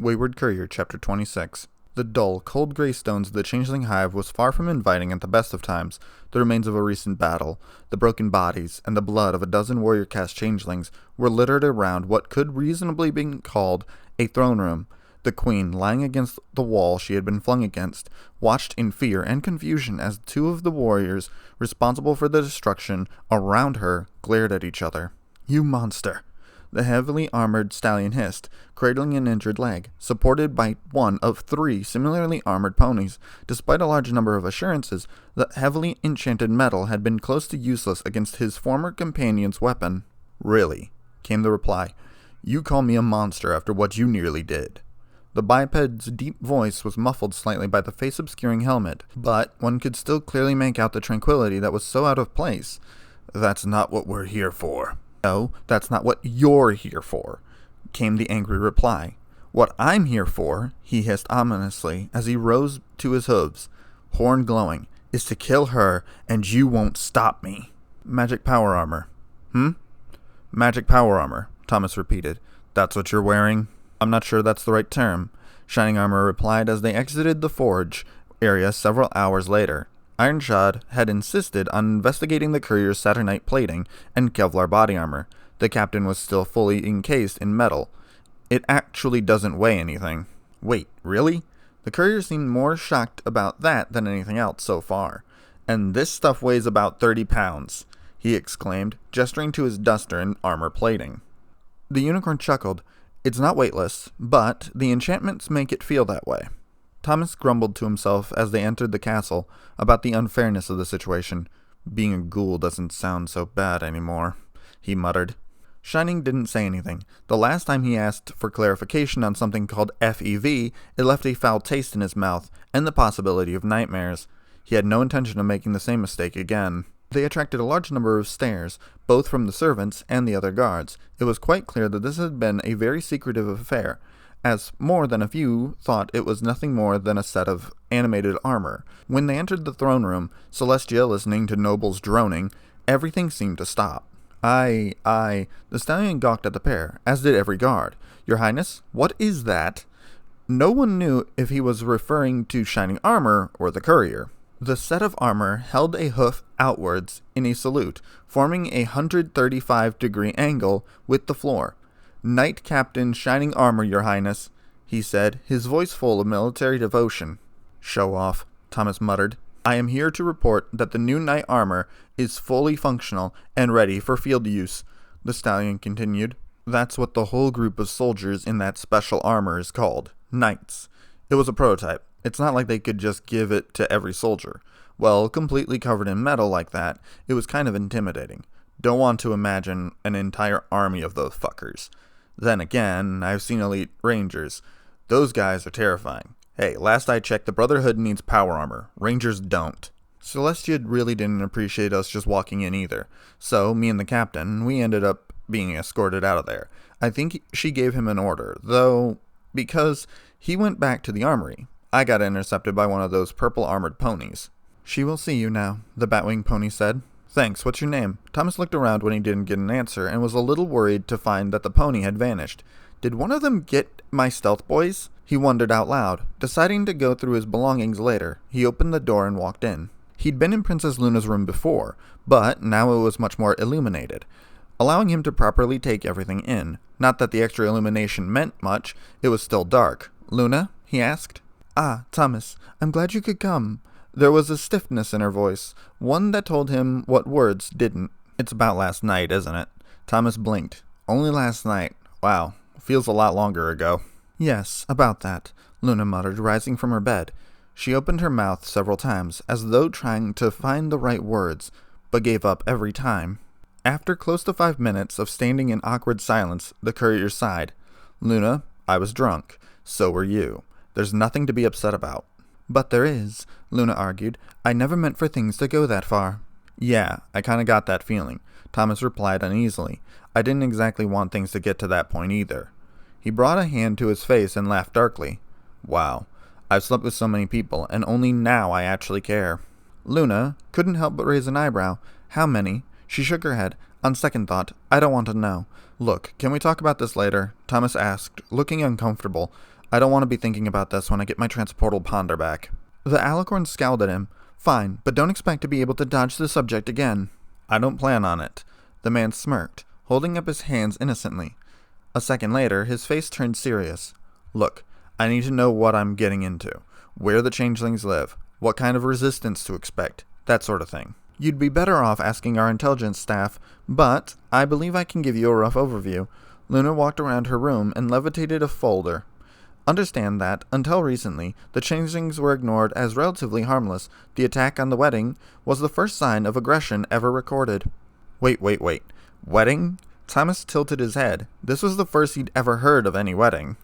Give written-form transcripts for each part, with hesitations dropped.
Wayward Courier Chapter 26. The dull, cold gray stones of the changeling hive was far from inviting at the best of times. The remains of a recent battle, the broken bodies, and the blood of a dozen warrior-caste changelings were littered around what could reasonably be called a throne room. The queen, lying against the wall she had been flung against, watched in fear and confusion as two of the warriors responsible for the destruction around her glared at each other. "You monster!" the heavily armored stallion hissed, cradling an injured leg, supported by one of three similarly armored ponies. Despite a large number of assurances, the heavily enchanted metal had been close to useless against his former companion's weapon. "Really?" came the reply. "You call me a monster after what you nearly did." The biped's deep voice was muffled slightly by the face-obscuring helmet, but one could still clearly make out the tranquility that was so out of place. "That's not what we're here for." "No, that's not what you're here for," came the angry reply. "What I'm here for," he hissed ominously as he rose to his hooves, horn glowing, "is to kill her, and you won't stop me." "Magic power armor." "Magic power armor," Thomas repeated. "That's what you're wearing?" "I'm not sure that's the right term," Shining Armor replied as they exited the forge area several hours later. Ironshod had insisted on investigating the courier's Saturnite plating and Kevlar body armor. The captain was still fully encased in metal. "It actually doesn't weigh anything." "Wait, really?" The courier seemed more shocked about that than anything else so far. "And this stuff weighs about 30 pounds, he exclaimed, gesturing to his duster and armor plating. The unicorn chuckled. "It's not weightless, but the enchantments make it feel that way." Thomas grumbled to himself as they entered the castle about the unfairness of the situation. "Being a ghoul doesn't sound so bad anymore," he muttered. Shining didn't say anything. The last time he asked for clarification on something called FEV, it left a foul taste in his mouth and the possibility of nightmares. He had no intention of making the same mistake again. They attracted a large number of stares, both from the servants and the other guards. It was quite clear that this had been a very secretive affair, as more than a few thought it was nothing more than a set of animated armor. When they entered the throne room, Celestia listening to nobles droning, everything seemed to stop. "Aye. The stallion gawked at the pair, as did every guard. "Your Highness, what is that?" No one knew if he was referring to Shining Armor or the courier. The set of armor held a hoof outwards in a salute, forming a 135-degree angle with the floor. "Knight Captain Shining Armor, Your Highness," he said, his voice full of military devotion. "Show off," Thomas muttered. "I am here to report that the new knight armor is fully functional and ready for field use," the stallion continued. "That's what the whole group of soldiers in that special armor is called, knights. It was a prototype. It's not like they could just give it to every soldier. Well, completely covered in metal like that, it was kind of intimidating. Don't want to imagine an entire army of those fuckers. Then again, I've seen elite rangers. Those guys are terrifying. Hey, last I checked, the Brotherhood needs power armor. Rangers don't." Celestia really didn't appreciate us just walking in either. So, me and the captain, we ended up being escorted out of there. I think she gave him an order, though, because he went back to the armory. I got intercepted by one of those purple armored ponies. "She will see you now," the Batwing pony said. "Thanks, what's your name?" Thomas looked around when he didn't get an answer and was a little worried to find that the pony had vanished. Did one of them get my stealth boys? He wondered out loud. Deciding to go through his belongings later, he opened the door and walked in. He'd been in Princess Luna's room before, but now it was much more illuminated, allowing him to properly take everything in. Not that the extra illumination meant much, it was still dark. "Luna?" he asked. "Ah, Thomas, I'm glad you could come." There was a stiffness in her voice, one that told him what words didn't. "It's about last night, isn't it?" Thomas blinked. "Only last night. Wow, feels a lot longer ago." "Yes, about that," Luna muttered, rising from her bed. She opened her mouth several times, as though trying to find the right words, but gave up every time. After close to 5 minutes of standing in awkward silence, the courier sighed. "Luna, I was drunk. So were you. There's nothing to be upset about." "But there is," Luna argued. "I never meant for things to go that far." "Yeah, I kinda got that feeling," Thomas replied uneasily. "I didn't exactly want things to get to that point either." He brought a hand to his face and laughed darkly. "Wow, I've slept with so many people, and only now I actually care." Luna couldn't help but raise an eyebrow. "How many?" She shook her head. "On second thought, I don't want to know." "Look, can we talk about this later?" Thomas asked, looking uncomfortable. I don't want to be thinking about this when I get my transportal ponder back. The alicorn scowled at him. Fine, but don't expect to be able to dodge the subject again. I don't plan on it. The man smirked, holding up his hands innocently. A second later, his face turned serious. Look, I need to know what I'm getting into, where the changelings live, what kind of resistance to expect, that sort of thing. You'd be better off asking our intelligence staff, but I believe I can give you a rough overview. Luna walked around her room and levitated a folder. Understand that, until recently, the changelings were ignored as relatively harmless. The attack on the wedding was the first sign of aggression ever recorded. Wait. Wedding? Thomas tilted his head. This was the first he'd ever heard of any wedding.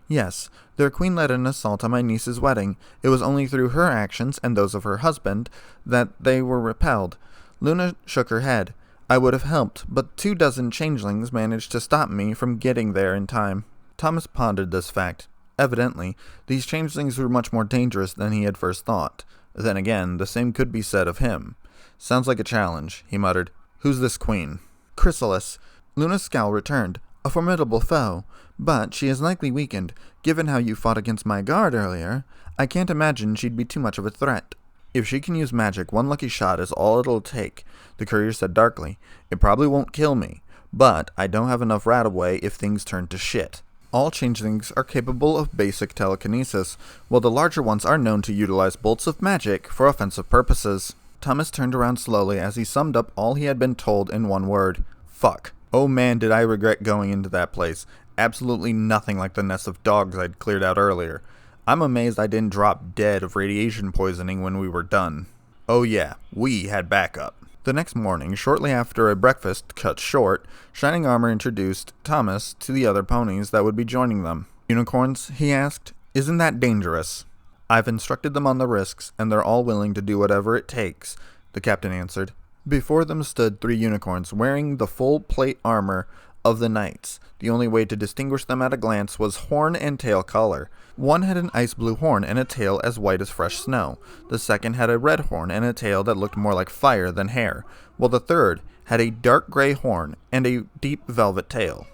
Yes, their queen led an assault on my niece's wedding. It was only through her actions and those of her husband that they were repelled. Luna shook her head. I would have helped, but 24 changelings managed to stop me from getting there in time. Thomas pondered this fact. Evidently, these changelings were much more dangerous than he had first thought. Then again, the same could be said of him. Sounds like a challenge, he muttered. Who's this queen? Chrysalis. Luna's scowl returned. A formidable foe, but she is likely weakened. Given how you fought against my guard earlier, I can't imagine she'd be too much of a threat. If she can use magic, one lucky shot is all it'll take, the courier said darkly. It probably won't kill me, but I don't have enough right-of-way if things turn to shit. All changelings are capable of basic telekinesis, while the larger ones are known to utilize bolts of magic for offensive purposes. Thomas turned around slowly as he summed up all he had been told in one word. Fuck. Oh man, did I regret going into that place. Absolutely nothing like the nest of dogs I'd cleared out earlier. I'm amazed I didn't drop dead of radiation poisoning when we were done. Oh yeah, we had backup. The next morning, shortly after a breakfast cut short, Shining Armor introduced Thomas to the other ponies that would be joining them. Unicorns? He asked. Isn't that dangerous? I've instructed them on the risks, and they're all willing to do whatever it takes, the captain answered. Before them stood 3 unicorns, wearing the full plate armor of the knights. The only way to distinguish them at a glance was horn and tail color. One had an ice blue horn and a tail as white as fresh snow. The second had a red horn and a tail that looked more like fire than hair, while the third had a dark gray horn and a deep velvet tail.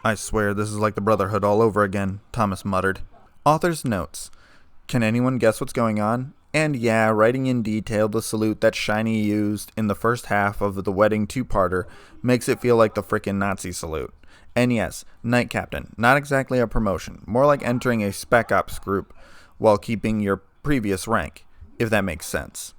I swear this is like the Brotherhood all over again, Thomas muttered. Author's notes. Can anyone guess what's going on? And yeah, writing in detail the salute that Shiny used in the first half of the wedding 2-parter makes it feel like the frickin' Nazi salute. And yes, Knight Captain, not exactly a promotion, more like entering a Spec Ops group while keeping your previous rank, if that makes sense.